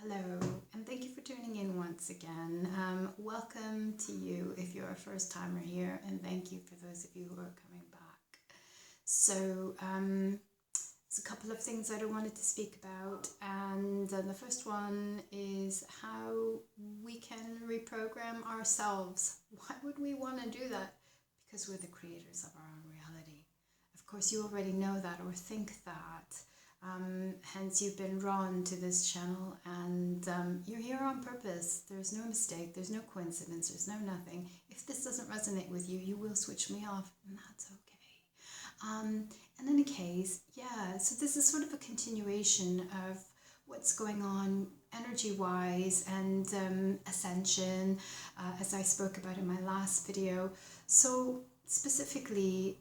Hello, and thank you for tuning in once again. Welcome to you if you're a first timer here, and thank you for those of you who are coming back. So, there's a couple of things that I wanted to speak about, and the first one is how we can reprogram ourselves. Why would we want to do that? Because we're the creators of our own reality. Of course, you already know that or think that. Hence you've been drawn to this channel, and you're here on purpose. There's no mistake, there's no coincidence, there's no nothing. If this doesn't resonate with you, you will switch me off, and that's okay. In any case, yeah, so this is sort of a continuation of what's going on energy-wise and ascension, as I spoke about in my last video. So specifically,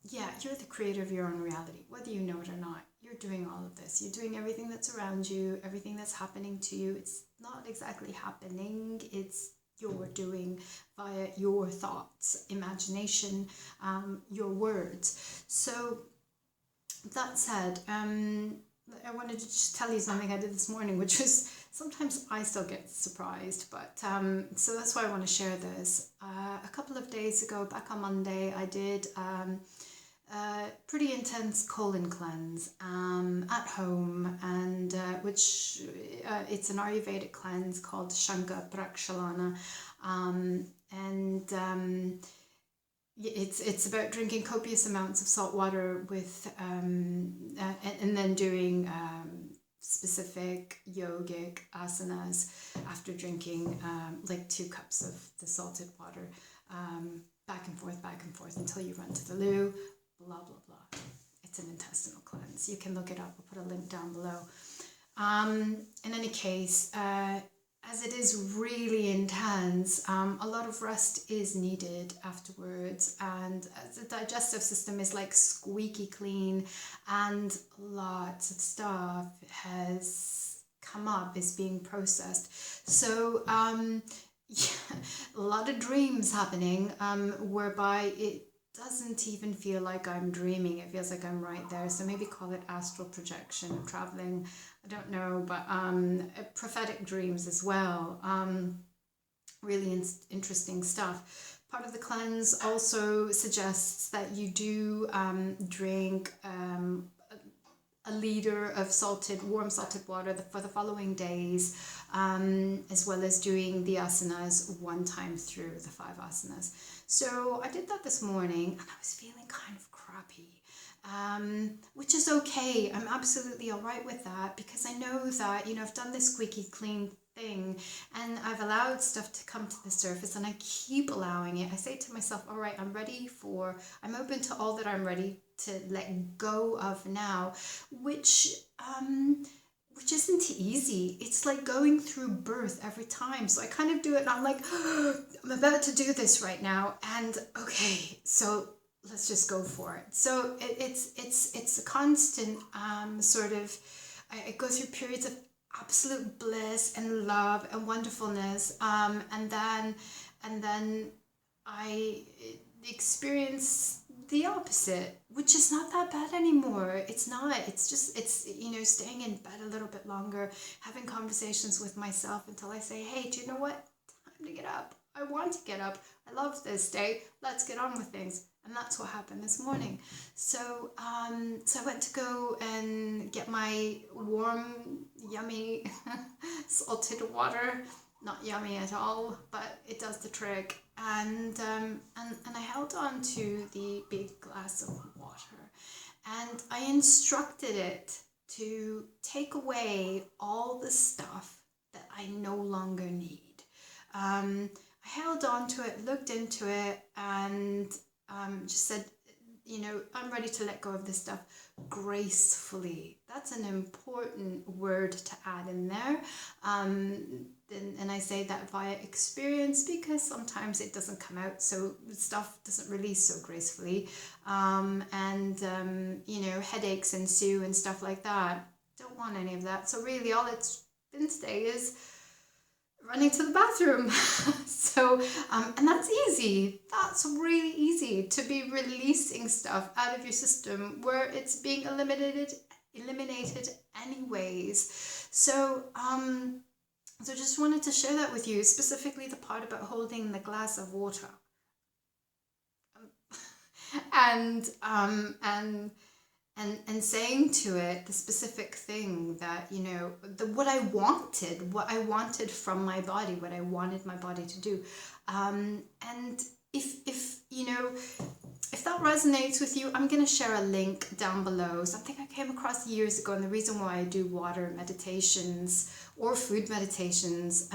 yeah, you're the creator of your own reality, whether you know it or not. You're doing all of this. You're doing everything that's around you, everything that's happening to you. It's not exactly happening. It's you're doing via your thoughts, imagination, your words. So that said, I wanted to just tell you something I did this morning, which was sometimes I still get surprised, but so that's why I want to share this. A couple of days ago, back on Monday, I did pretty intense colon cleanse at home, and which it's an Ayurvedic cleanse called Shanka Prakshalana, and it's about drinking copious amounts of salt water with and then doing specific yogic asanas after drinking like 2 cups of the salted water, back and forth until you run to the loo. Blah, blah, blah. It's an intestinal cleanse. You can look it up. I'll put a link down below. In any case, as it is really intense, a lot of rest is needed afterwards, and the digestive system is like squeaky clean, and lots of stuff has come up, is being processed. So, yeah, a lot of dreams happening, whereby it doesn't even feel like I'm dreaming. It feels like I'm right there. So maybe call it astral projection, traveling, I don't know, but prophetic dreams as well. Really interesting stuff. Part of the cleanse also suggests that you do drink a liter of warm salted water for the following days, as well as doing the asanas 1 time through the 5 asanas. So I did that this morning, and I was feeling kind of crappy, which is okay. I'm absolutely all right with that, because I know that, you know, I've done this squeaky clean thing, and I've allowed stuff to come to the surface, and I keep allowing it. I say to myself, all right, I'm open to all that I'm ready to let go of now, which isn't easy. It's like going through birth every time. So I kind of do it, and I'm like, I'm about to do this right now, and okay, so let's just go for it. So it's a constant sort of, I go through periods of absolute bliss and love and wonderfulness, and then I experience the opposite, which is not that bad anymore. It's not. It's you know, staying in bed a little bit longer, having conversations with myself until I say, hey, do you know what? Time to get up. I want to get up. I love this day. Let's get on with things. And that's what happened this morning. So so I went to go and get my warm, yummy salted water. Not yummy at all, but it does the trick. And I held on to the big glass of water, and I instructed it to take away all the stuff that I no longer need. I held on to it, looked into it, and just said, you know, I'm ready to let go of this stuff gracefully. That's an important word to add in there. And I say that via experience, because sometimes it doesn't come out, so stuff doesn't release so gracefully. You know, headaches ensue and stuff like that. Don't want any of that. So really all it's been today is running to the bathroom. So, and that's easy. That's really easy, to be releasing stuff out of your system where it's being eliminated eliminated anyways. So so just wanted to share that with you, specifically the part about holding the glass of water. and and saying to it the specific thing that, you know, what I wanted from my body, what I wanted my body to do. And if you know, if that resonates with you, I'm going to share a link down below, something I came across years ago. And the reason why I do water meditations or food meditations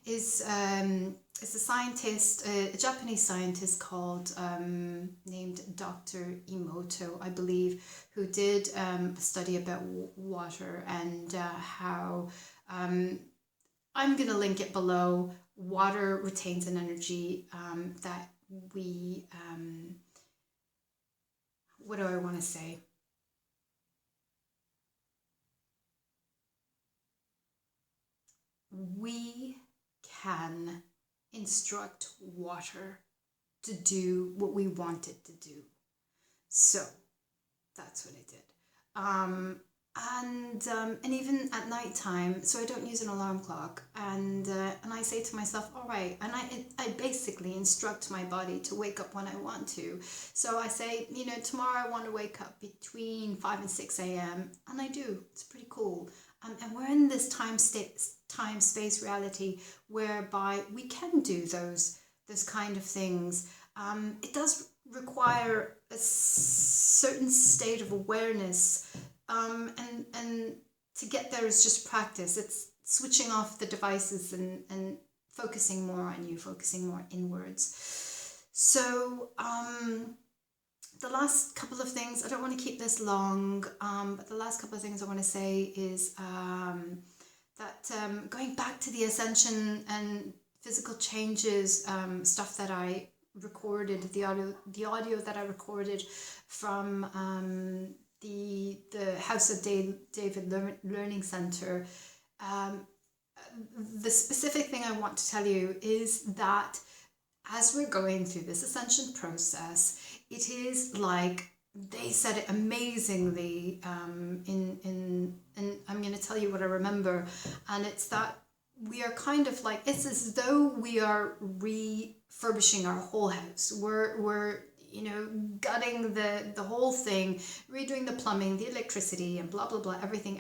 is a scientist, a Japanese scientist called, named Dr. Emoto, I believe, who did a study about water and how, I'm going to link it below. Water retains an energy that we, what do I want to say? We can instruct water to do what we want it to do. So that's what I did. And even at night time, so I don't use an alarm clock, and I say to myself, all right, and I basically instruct my body to wake up when I want to. So I say, you know, tomorrow I want to wake up between 5 and 6 a.m. and I do. It's pretty cool. And we're in this time space reality whereby we can do those kind of things. It does require a certain state of awareness, and to get there is just practice. It's switching off the devices and focusing more on you, focusing more inwards. So the last couple of things, I don't want to keep this long, but the last couple of things I want to say is that going back to the ascension and physical changes stuff that I recorded, the audio that I recorded from the House of David Learning Center. The specific thing I want to tell you is that as we're going through this ascension process, it is like they said it amazingly and I'm going to tell you what I remember, and it's that we are kind of like, it's as though we are refurbishing our whole house. We're you know, gutting the whole thing, redoing the plumbing, the electricity, and blah blah blah, everything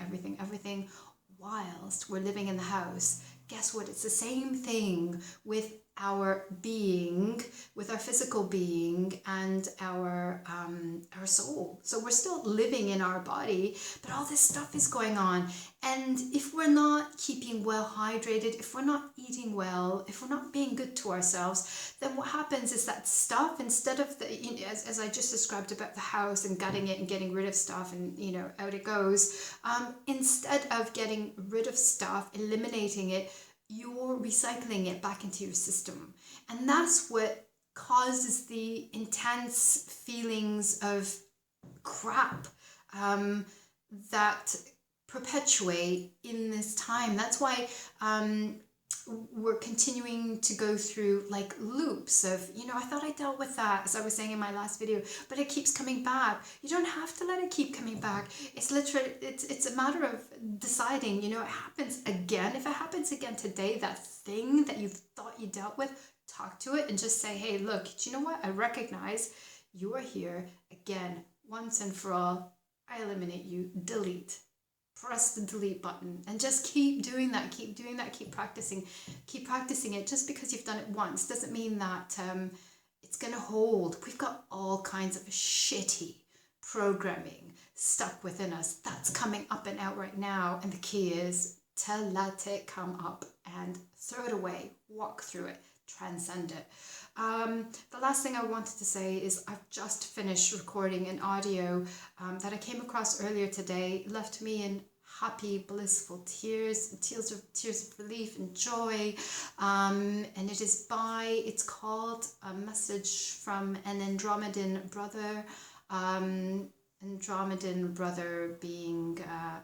whilst we're living in the house. Guess what? It's the same thing with our being, with our physical being and our soul. So we're still living in our body, but all this stuff is going on. And if we're not keeping well hydrated, if we're not eating well, if we're not being good to ourselves, then what happens is that stuff, instead of the, you know, as I just described about the house and gutting it and getting rid of stuff and, you know, out it goes, instead of getting rid of stuff, eliminating it, you're recycling it back into your system. And that's what causes the intense feelings of crap that perpetuate in this time. That's why we're continuing to go through like loops of, you know, I thought I dealt with that, as I was saying in my last video, but it keeps coming back. You don't have to let it keep coming back. It's literally, it's a matter of deciding, you know, it happens again. If it happens again today, that thing that you thought you dealt with, talk to it and just say, hey, look, do you know what? I recognize you are here again, once and for all. I eliminate you, delete. Press the delete button and just keep doing that, keep practicing it. Just because you've done it once doesn't mean that it's going to hold. We've got all kinds of shitty programming stuck within us that's coming up and out right now, and the key is to let it come up and throw it away, walk through it, transcend it. The last thing I wanted to say is I've just finished recording an audio that I came across earlier today. It left me in happy, blissful tears of relief and joy. And it's called A Message from an Andromedan Brother. Andromedan brother being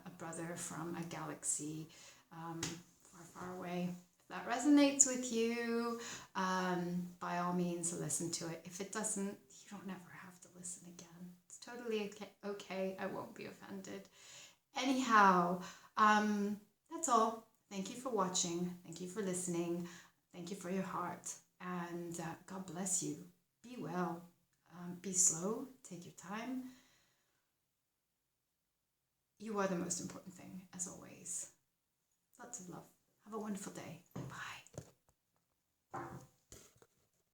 a brother from a galaxy far, far away. If that resonates with you, by all means listen to it. If it doesn't, you don't ever have to listen again. It's totally okay. I won't be offended. Anyhow, that's all. Thank you for watching. Thank you for listening. Thank you for your heart. And God bless you. Be well. Be slow. Take your time. You are the most important thing, as always. Lots of love. Have a wonderful day.